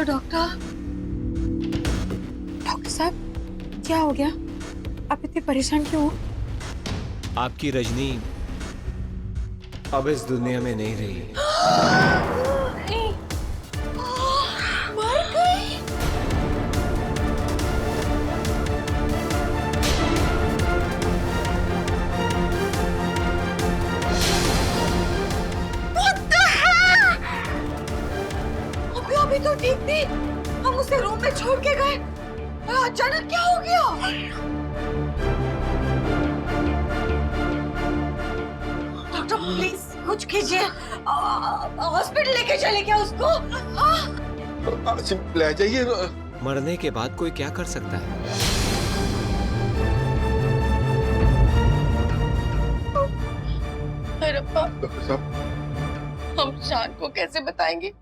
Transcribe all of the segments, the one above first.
Doctor साहब, क्या हो गया? आप इतने परेशान क्यों हो? आपकी रजनी अब इस दुनिया में नहीं रही। मर गई? अभी तो ठीक थी, हम उसे रूम में छोड़ के गए, अचानक क्या हो गया? डॉक्टर प्लीज कुछ कीजिए, हॉस्पिटल लेके चले क्या उसको? ले जाइए। मरने के बाद कोई क्या कर सकता है? अरे रब्बा, डॉक्टर साहब, हम शान को कैसे बताएंगे?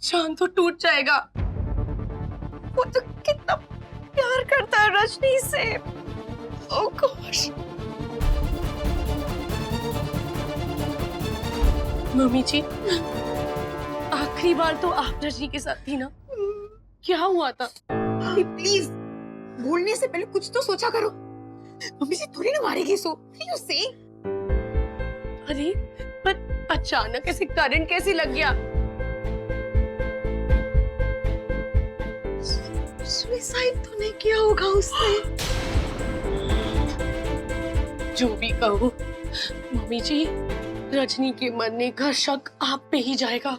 शान तो टूट जाएगा। वो तो कितना प्यार करता है रजनी से। ओह गॉश। मम्मी जी, आखिरी बार तो आप रजनी के साथ थी ना? क्या हुआ था? प्लीज बोलने से पहले कुछ तो सोचा करो। मम्मी जी थोड़ी ना मारेगी सो। यू से? अरे पर अचानक ऐसे करंट कैसे लग गया? सुसाइड तो नहीं किया होगा उसने। जो भी कहो मम्मी जी, रजनी के मरने का शक आप पे ही जाएगा।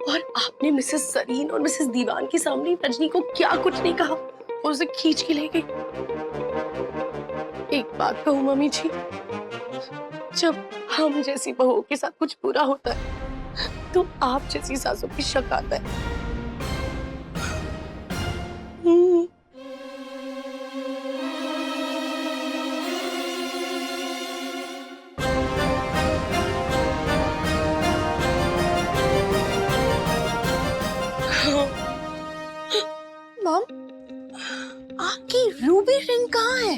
और आपने मिसेस सरीन और मिसेस दीवान के सामने रजनी को क्या कुछ नहीं कहा और उसे खींच के ले गई। एक बात कहूं मम्मी जी, जब हम जैसी बहू के साथ कुछ बुरा होता है तो आप जैसी सासों की शक आता है। मॉम, आपकी रूबी रिंग कहाँ है?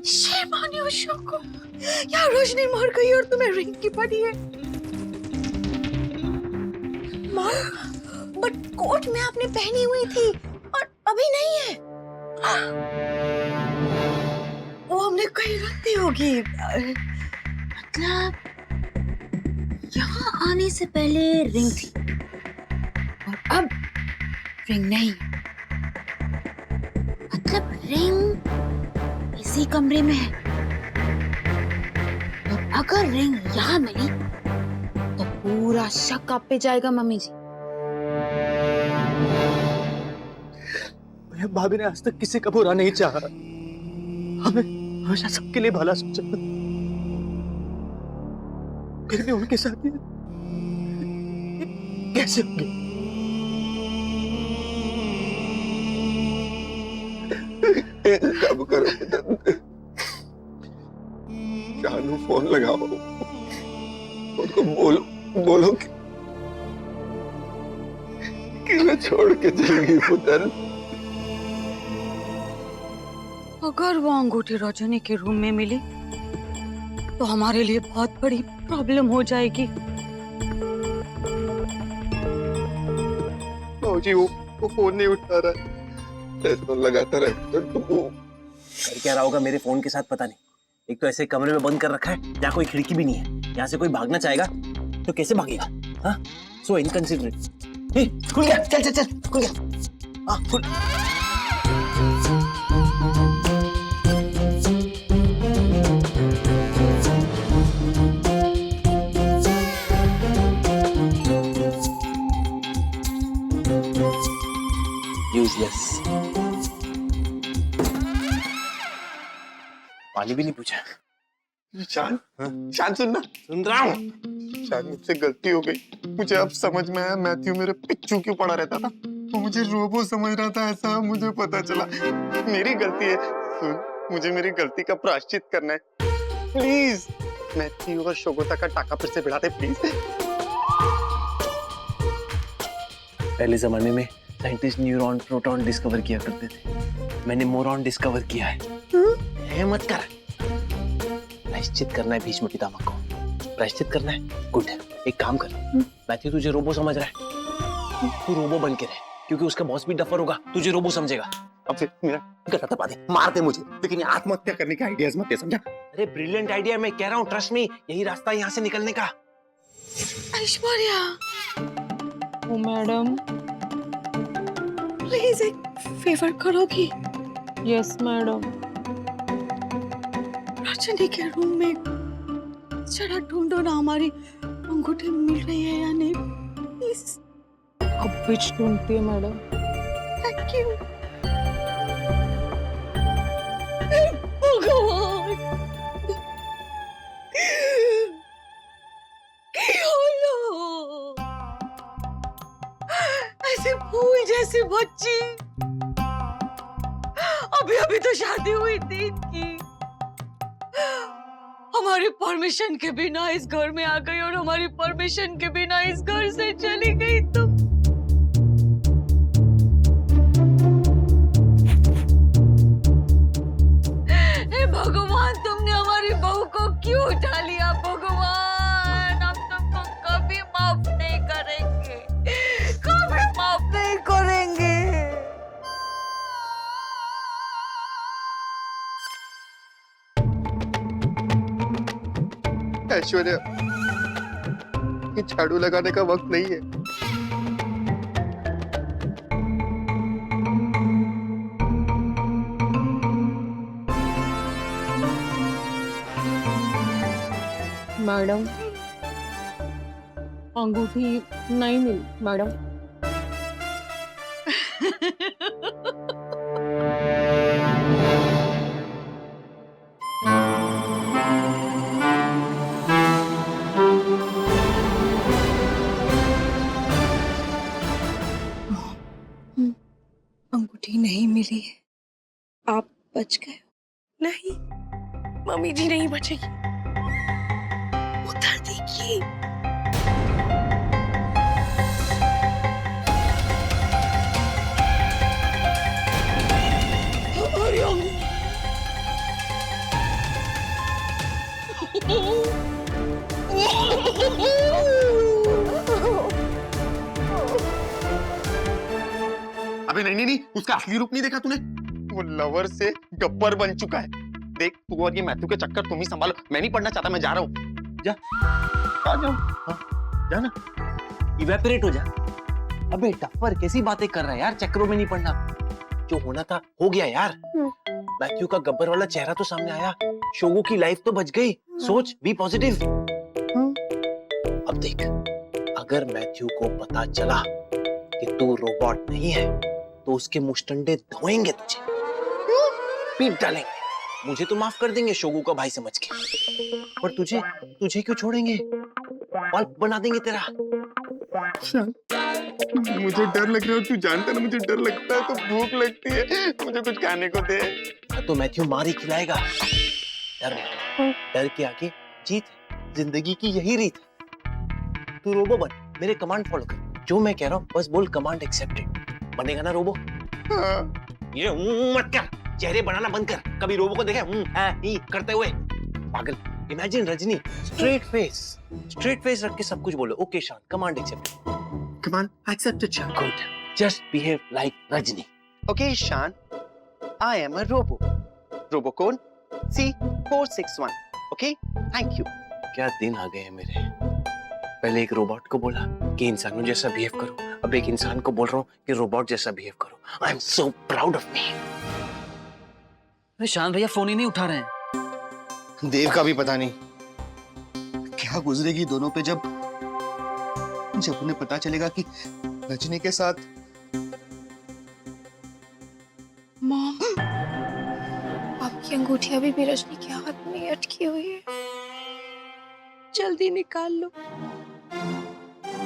शेरवानी उषा को यार, रोशनी मर गई और तुम्हें रिंग की पड़ी है। मॉम, बट कोट में आपने पहनी हुई थी और अभी नहीं है। वो हमने कहीं रखती होगी। मतलब यहाँ आने से पहले रिंग थी और अब रिंग नहीं। मतलब रिंग इसी कमरे में है और अगर रिंग यहाँ मिली तो पूरा शक आप पे जाएगा मम्मी जी। भाभी ने आज तक किसी का बुरा नहीं चाहा, हमें हमेशा सबके लिए भला सोचा, फिर भी उनके साथ ये कैसे हो गया? कब करो, जानू फोन लगाओ, उनको बोलो कि मैं छोड़ के चली गई पुत्र। अगर वो अंगूठी रजनी के रूम में मिली तो हमारे लिए बहुत बड़ी प्रॉब्लम हो जाएगी। जी वो फोन नहीं उठा रहा, तो लगाता रहता तो कर क्या रहा होगा मेरे फोन के साथ पता नहीं। एक तो ऐसे कमरे में बंद कर रखा है, यहाँ कोई खिड़की भी नहीं है, यहाँ से कोई भागना चाहेगा तो कैसे भागेगा? हाँ, सो इनकंसिडरेट। खुल गया, चल चल चल, खुल गया। हाँ खुल। यूजलेस। पानी भी नहीं पूछा। शान, शान सुनना। सुन रहा हूँ। शान, मुझसे गलती हो गई। मुझे अब समझ में आया मैथ्यू मेरे पिच्चू क्यों पड़ा रहता था। वो मुझे रोबो समझ रहा था, ऐसा मुझे पता चला। मेरी गलती है। सुन, मुझे मेरी गलती का प्रायश्चित करना है। प्लीज मैथ्यू और शोगोता का टाका फिर से भिड़ा दे प्लीज। पहले जमाने में साइंटिस्ट न्यूरॉन प्रोटॉन डिस्कवर किया करते थे, मैंने मोरॉन डिस्कवर किया है। मत कर। प्रायश्चित करना है भीष्म पितामह को, प्रायश्चित करना है। गुड है, एक काम कर। मैथ्यू तुझे रोबो समझ रहा है, तू रोबो बन के रहे, क्योंकि उसका बॉस भी डफर होगा, तुझे रोबो समझेगा। अब फिर मेरा गला दबा दे, मार दे मुझे, लेकिन ये आत्महत्या करने के आइडियाज मत दे, समझा? अरे ब्रिलियंट आइडिया, मैं कह रहा हूँ, ट्रस्ट मी, यही रास्ता यहाँ से निकलने का। ऐश्वर्या, ओ मैडम। प्लीज एक फेवर करोगी? Yes madam. रजनी के रूम में जरा ढूंढो ना, हमारी अंगूठी मिल रही है या नहीं, प्लीज। अब बिच ढूंढती है मैडम। Thank you. भगवान, ऐसे फूल जैसी बच्ची, अभी अभी तो शादी हुई थी इनकी, हमारी परमिशन के बिना इस घर में आ गई और हमारी परमिशन के बिना इस घर से चली गई। तुम हे भगवान, तुमने हमारी बहू को क्यों उठा लिया? भगवान, हम तुमको कभी माफ नहीं करेंगे, कभी माफ नहीं करेंगे। ऐश्वर्या, ये झाड़ू लगाने का वक्त नहीं है। मैडम, अंगूठी नहीं मिली मैडम। अंगूठी नहीं मिली है, आप बच गए? नहीं, मम्मी जी नहीं बचेगी। उधर देखिए, हमारी अबे नहीं नहीं नहीं, उसका असली रूप नहीं देखा तूने? वो लवर से गब्बर बन चुका है। देख, तू और ये मैथ्यू के चक्कर तुम ही संभालो, मैं नहीं पढ़ना चाहता, मैं जा रहा हूँ। जा। कहाँ जाऊँ? हाँ, जा ना, इवेपोरेट हो जा। अबे टप्पर, कैसी बातें कर रहा है यार, चक्करों में नहीं पड़ना, जो होना था हो गया यार। मैथ्यू का गब्बर वाला चेहरा तो सामने आया, शोगू की लाइफ तो बच गई। सोच, बी पॉजिटिव। अब देख, अगर मैथ्यू को पता चला कि तू रोबोट नहीं है, तो उसके मुस्टंडे धोएंगे तुझे, पीट डालेंगे। मुझे तो माफ कर देंगे शोगू का भाई समझ के, पर तुझे क्यों छोड़ेंगे? पल्प बना देंगे तेरा। मुझे डर लग रहा है, तू जानता ना मुझे डर लगता है, तो भूख लगती है, मुझे कुछ खाने को दे। तो मैथ्यू मार ही खिलाएगा। डर मत, डर के आगे जीत है, जिंदगी की यही रीत है। तू रोबो बन, मेरे कमांड फॉलो कर, जो मैं कह रहा हूँ बस बोल, कमांड एक्सेप्टेड। बनेगा ना रोबो? हाँ। ये मत कर, चेहरे बनाना बंद कर। कभी रोबो को देखा करते हुए? पागल। इमेजिन रजनी, स्ट्रेट फेस रख के सब कुछ बोलो। Okay Shaan, command accepted. Command accepted Shaan. Good, just behave like Rajni. Okay Shaan, I am a robo, robocon C461। Okay, thank you. क्या दिन आ गए हैं मेरे। पहले एक रोबोट को बोला कि इंसानों जैसा बिहेव करो, अब एक इंसान को बोल रहा हूँ कि रोबोट जैसा बिहेव करो। I am so proud of me. अरे शान भैया फोन ही नहीं उठा रहे हैं। देव का भी पता नहीं क्या गुजरेगी दोनों पे, जब उन्हें पता चलेगा कि रजनी के साथ। मॉम, आपकी अंगूठी अभी भी रजनी के हाथ में अटकी हुई है, जल्दी निकाल लो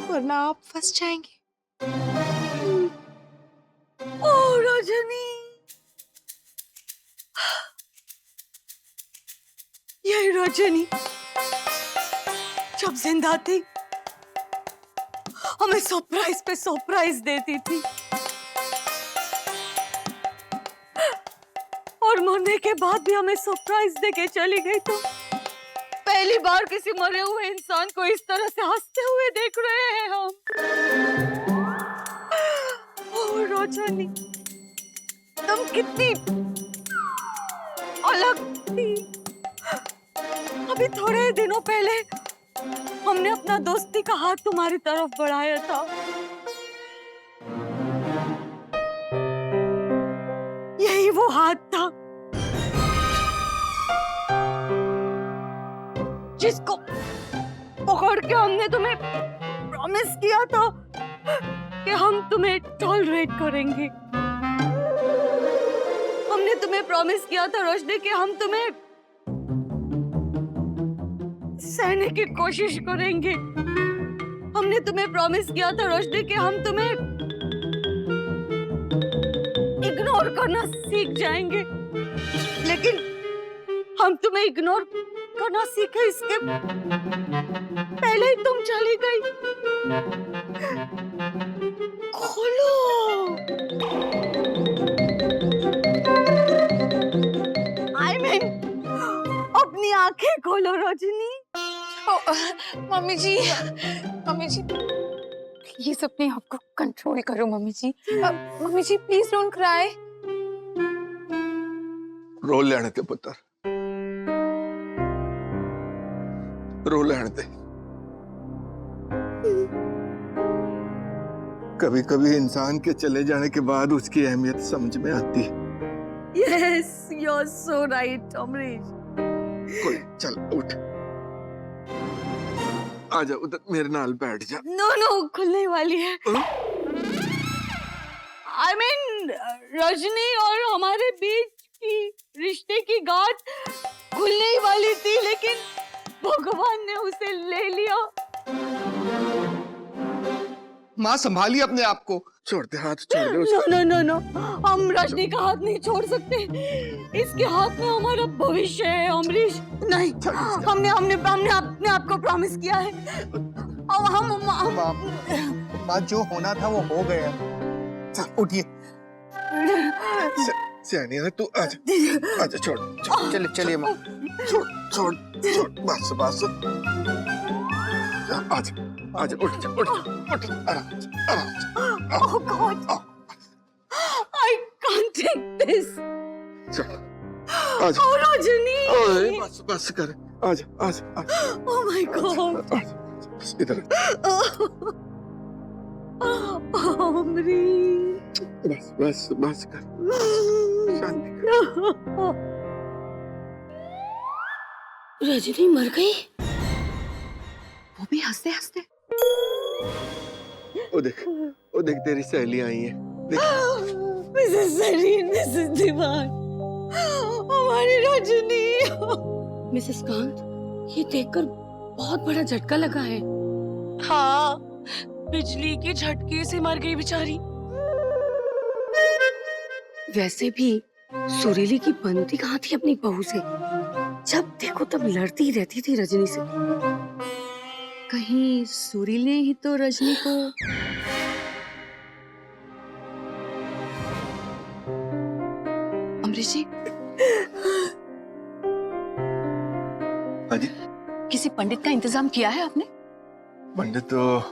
वरना आप फंस जाएंगे। ओ रजनी, यही रजनी जब जिंदा थी हमें सरप्राइज पे सरप्राइज देती थी, और मरने के बाद भी हमें सरप्राइज देके चली गई। तो पहली बार किसी मरे हुए इंसान को इस तरह से हंसते हुए देख रहे हैं हम। रोशनी, तुम कितनी अलग थी। अभी थोड़े दिनों पहले हमने अपना दोस्ती का हाथ तुम्हारी तरफ बढ़ाया था। यही वो हाथ था जिसको पकड़ के हमने तुम्हें प्रॉमिस किया था कि हम तुम्हें टॉलरेट करेंगे। हमने तुम्हें प्रॉमिस किया था रोशनी कि हम तुम्हें सहने की कोशिश करेंगे। हमने तुम्हें प्रॉमिस किया था रोशनी कि हम तुम्हें इग्नोर करना सीख जाएंगे, लेकिन हम तुम्हें इग्नोर करना सीखे इसके पहले ही तुम चली गई। खोलो, I mean, अपनी आंखें खोलो रोशनी। मम्मी जी प्लीज अपने आप को कंट्रोल करो mummy ji. Mummy ji please don't cry. रो लेने दे पुत्र, रो लेने दे। कभी कभी इंसान के चले जाने के बाद उसकी अहमियत समझ में आती है। Yes, you're so right, Amrish. कोई चल उठ, आजा उधर मेरे नाल बैठ जा। नो खुलने वाली है। I mean, रजनी और हमारे बीच की रिश्ते की गांठ खुलने ही वाली थी, लेकिन भगवान ने उसे ले लिया। माँ संभालिए अपने आप को। छोड़ दे हाथ, छोड़ दे उसका। नो, हम रजनी का हाथ नहीं छोड़ सकते। इसके हाथ में हमारा भविष्य है अमरीश। नहीं, हमने अपने आप को प्रॉमिस किया है। और हम माँ जो होना था वो हो गया। चल उठिए। सियानी है तू, आजा आजा, छोड़ छोड़, चलिए माँ। छोड़ छोड़ छोड़, बस बस, आजा आजा, उठ जा उठ जा, उठ, आराम से आराम से। Oh God, I can't take this. चल आजा। Oh रजनी, ओए बस बस कर, आजा आजा आजा, oh my God, आजा, बस इधर अमरीश, बस बस बस कर, शांति कर। रजनी मर गई? वो भी हंसते हंसते। वो देख तेरी सहेली आई है, देख। मिसेस सरीन, मिसेस दीवान, हमारी रजनी। मिसेस कांत, ये देखकर बहुत बड़ा झटका लगा है। हाँ, बिजली के झटके से मर गई बेचारी। वैसे भी सुरीली की बनती कहाँ थी अपनी बहू से? जब देखो तब लड़ती रहती थी रजनी से। कहीं सुरील ने ही तो रजनी को। अमरीश जी, हाँ जी, किसी पंडित का इंतजाम किया है आपने? पंडित तो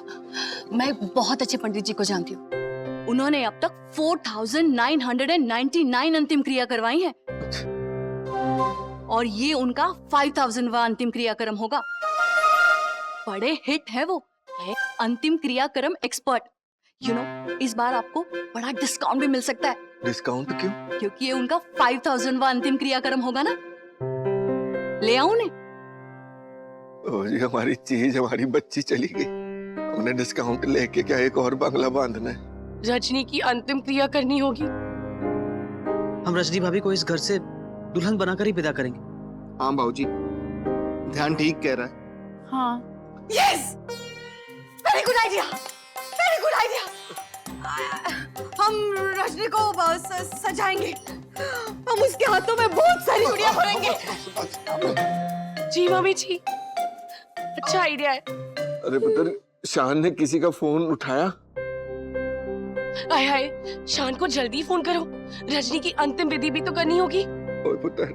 मैं बहुत अच्छे पंडित जी को जानती हूँ। उन्होंने अब तक 4,999 अंतिम क्रिया करवाई है, और ये उनका 5,000वां अंतिम क्रियाक्रम होगा। बड़े हिट है वो, है अंतिम क्रियाक्रम एक्सपर्ट। यू नो, इस बार आपको बड़ा डिस्काउंट भी मिल सकता है। डिस्काउंट क्यों? क्योंकि ये उनका 5,000वां अंतिम क्रियाक्रम होगा ना। ले आऊं ने? ओ जी, हमारी चीज, हमारी बच्ची चली गई, उन्हें डिस्काउंट लेके क्या एक और बंगला बांधना है? रजनी की अंतिम क्रिया करनी होगी। हम रजनी भाभी को इस घर से दुल्हन बनाकर ही विदा करेंगे। हाँ बाबूजी, ध्यान ठीक कह रहा है। हाँ Yes! Very good idea! Very good idea! हम रजनी को सजाएंगे। हम उसके हाथों में बहुत सारी गुड़िया भरेंगे। जी मम्मी जी, अच्छा आइडिया है। अरे पुत्र, शान ने किसी का फोन उठाया? हाय हाय, शान को जल्दी फोन करो। रजनी की अंतिम विधि भी तो करनी होगी। ओए पुत्र,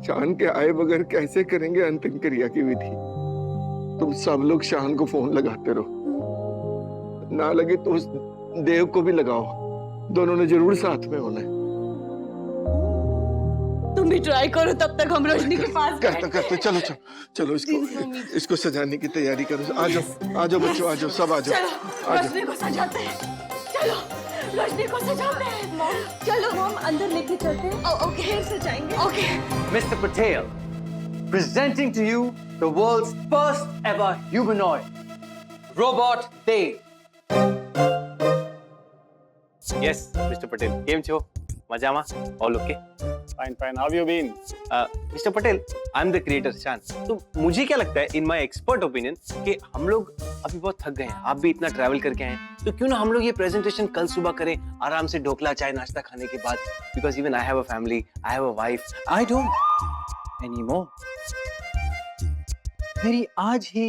शान के आए बगैर कैसे करेंगे अंतिम क्रिया की विधि? तुम सब लोग शान को फोन लगाते रहो, ना लगे तो देव को भी लगाओ, दोनों ने जरूर साथ में होना है। तुम भी ट्राई करो, तब तक हम रजनी के पास करते चलो चलो चलो, इसको सजाने की तैयारी करो। आ जाओ बच्चों, आ जाओ, सब आ जाओ। चलो रजनी को सजाते हैं, चलो रजनी को सजाते हैं। मॉम चलो, मॉम अंदर लेके चलते हैं। ओके, फिर सजाएंगे। Okay Mr. Patel, presenting to you the world's first ever humanoid robot Dave. Yes, Mr. Patel. કેમ છો? મજામાં? All okay? Fine, fine. How have you been? Mr. Patel, I'm the creator Shan. तो मुझे क्या लगता है, in my expert opinion, कि हम लोग अभी बहुत थक गए हैं। आप भी इतना ट्रैवल करके आए हैं, तो क्यों ना हम लोग ये प्रेजेंटेशन कल सुबह करें, आराम से ढोकला चाय नाश्ता खाने के बाद। Because even I have a family, I have a wife. I don't anymore. मेरी आज ही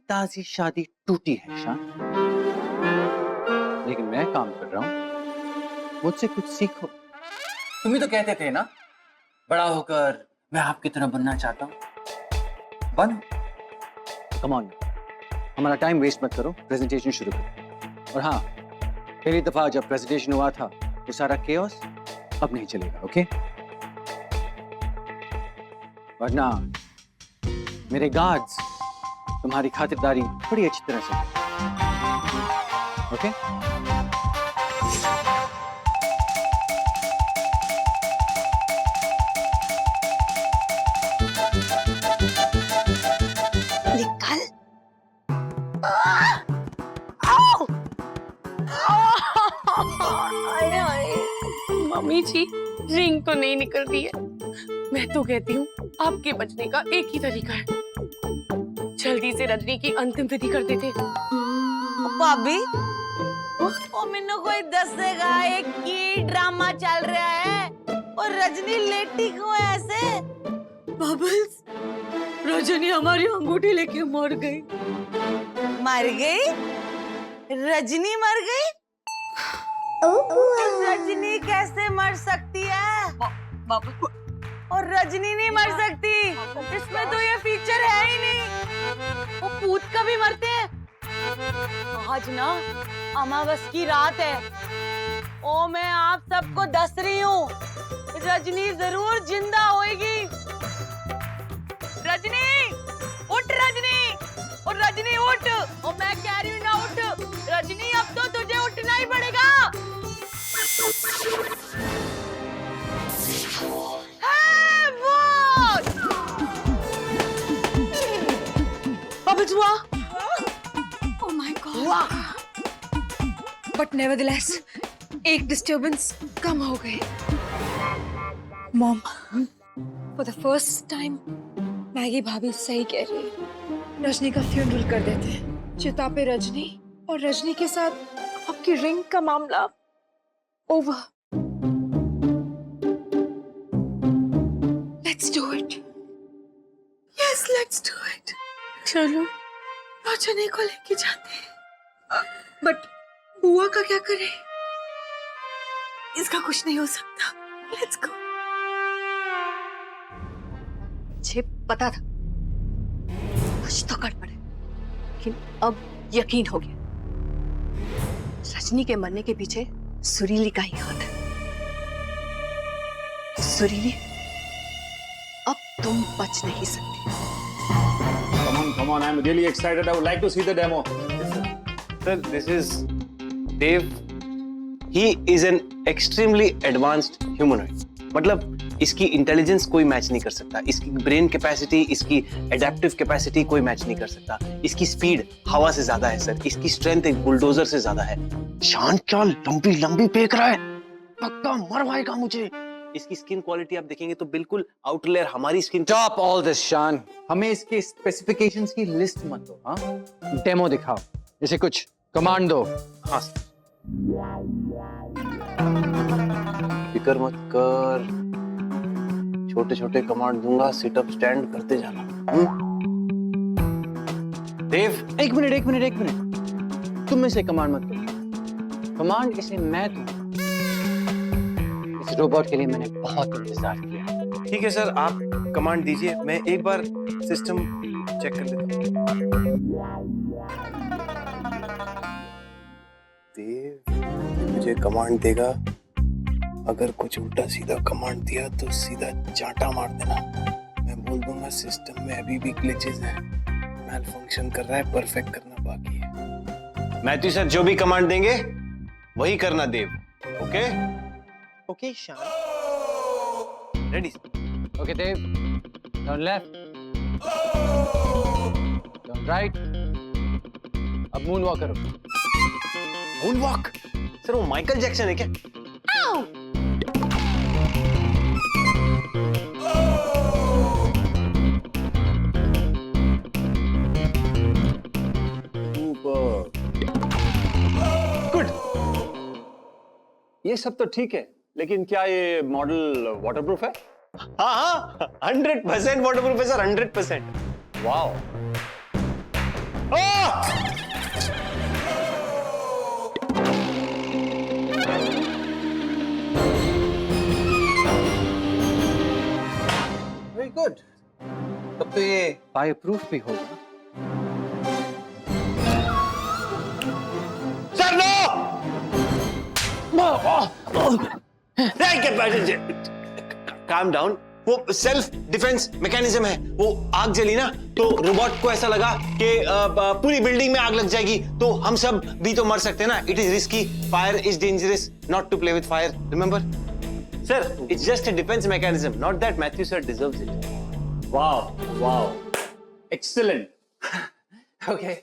ताजी शादी टूटी है शान, लेकिन मैं काम कर रहा हूँ। मुझसे कुछ सीखो। तुम ही तो कहते थे ना, बड़ा होकर मैं आपकी तरह बनना चाहता हूँ। बनो। कम ऑन, हमारा टाइम वेस्ट मत करो, प्रेजेंटेशन शुरू करो। और हाँ, पहली दफा जब प्रेजेंटेशन हुआ था, वो सारा केओस अब नहीं चलेगा, ओके? वरना मेरे गार्ड्स तुम्हारी खातिरदारी बड़ी अच्छी तरह से करेंगे, ओके? निकल। मम्मी जी, रिंग तो नहीं निकल रही है। मैं तो कहती हूँ आपके बचने का एक ही तरीका है, जल्दी से रजनी की अंतिम विधि कर देते। भाभी, ओ मैंने कोई दसेगा एक की ड्रामा चल रहा है और रजनी लेटी क्यों है ऐसे? बबल्स, रजनी हमारी अंगूठी लेके मर गई। मर गई? रजनी मर गई? रजनी कैसे मर सकती है? और रजनी नहीं मर सकती, इसमें तो ये फीचर है ही नहीं। वो पूत कभी मरते हैं? आज ना अमावस की रात है। ओ मैं आप सबको दस रही हूँ, रजनी जरूर जिंदा होएगी। रजनी उठ, रजनी और रजनी उठ, और मैं कह रही हूँ ना उठ रजनी, अब तो तुझे उठना ही पड़ेगा। बबल्स हुआ? Oh my God! But nevertheless, एक डिस्टर्बेंस कम हो गई। Mom, for the first time, Maggi भाभी सही कह रही है। रजनी का फ्यूनरल कर देते हैं, चिता पे रजनी और रजनी के साथ आपकी रिंग का मामला over. Let's do it. Yes, let's do it. चलो, रजनी को लेके जाते हैं। बट बुआ का क्या करें? इसका कुछ नहीं हो सकता। Let's go. मुझे पता था कुछ तो गड़बड़ है, लेकिन अब यकीन हो गया, रजनी के मरने के पीछे सुरीली का ही हाथ है। सुरीली, अब तुम बच नहीं सकती। Come on, I'm really excited. I would like to see the demo. Sir, this is Dave. He is an extremely advanced humanoid. मतलब इसकी इंटेलिजेंस कोई मैच नहीं कर सकता, इसकी ब्रेन कैपेसिटी, इसकी एडेप्टिव कैपेसिटी कोई मैच नहीं कर सकता, इसकी स्पीड हवा से ज्यादा है सर, इसकी स्ट्रेंथ एक बुलडोजर से ज्यादा है। शान क्या लंबी लंबी फेंक रहा है, पक्का मरवाएगा मुझे। इसकी स्किन क्वालिटी आप देखेंगे तो बिल्कुल आउटलेयर हमारी स्किन। Stop all this, शान। हमें इसके स्पेसिफिकेशंस की लिस्ट मत दो, हाँ? डेमो दिखाओ, जैसे कुछ कमांड दो। हाँ सर। फिक्र मत कर, छोटे छोटे कमांड दूंगा, सिटअप स्टैंड करते जाना। देव, एक मिनट, तुम में से कमांड मत दो। कमांड इसे मैं दूंगा। इस रोबोट के लिए मैंने बहुत इंतजार किया। ठीक है सर, आप कमांड दीजिए, मैं एक बार सिस्टम चेक कर लेता हूँ। देव मुझे कमांड देगा, अगर कुछ उल्टा सीधा कमांड दिया तो सीधा चांटा मार देना। मैं बोल दूंगा सिस्टम में अभी भी ग्लिचेस हैं, मैल फंक्शन कर रहा है, परफेक्ट करना बाकी है। मैथ्यू सर जो भी कमांड देंगे वही करना देव। ओके ओके शान। Ready? Okay, Dave. Turn left. Turn right. अब मून वॉक करो। Moon walk? सर वो माइकल जैक्सन है क्या? गुड। ये सब तो ठीक है, लेकिन क्या ये मॉडल वाटरप्रूफ है? हाँ 100% वाटरप्रूफ है सर, 100%। वाओ। Very good. तब तो ये फायर प्रूफ भी होगा। Sir no! Calm down. वो सेल्फ डिफेंस मैकेनिज्म है। वो आग जली ना तो रोबोट को ऐसा लगा कि पूरी बिल्डिंग में आग लग जाएगी तो हम सब भी तो मर सकते हैं ना। It is risky, fire is dangerous, not to play with fire, remember? Sir it's just a defence mechanism, not that Matthew sir deserves it. Wow wow, excellent. Okay.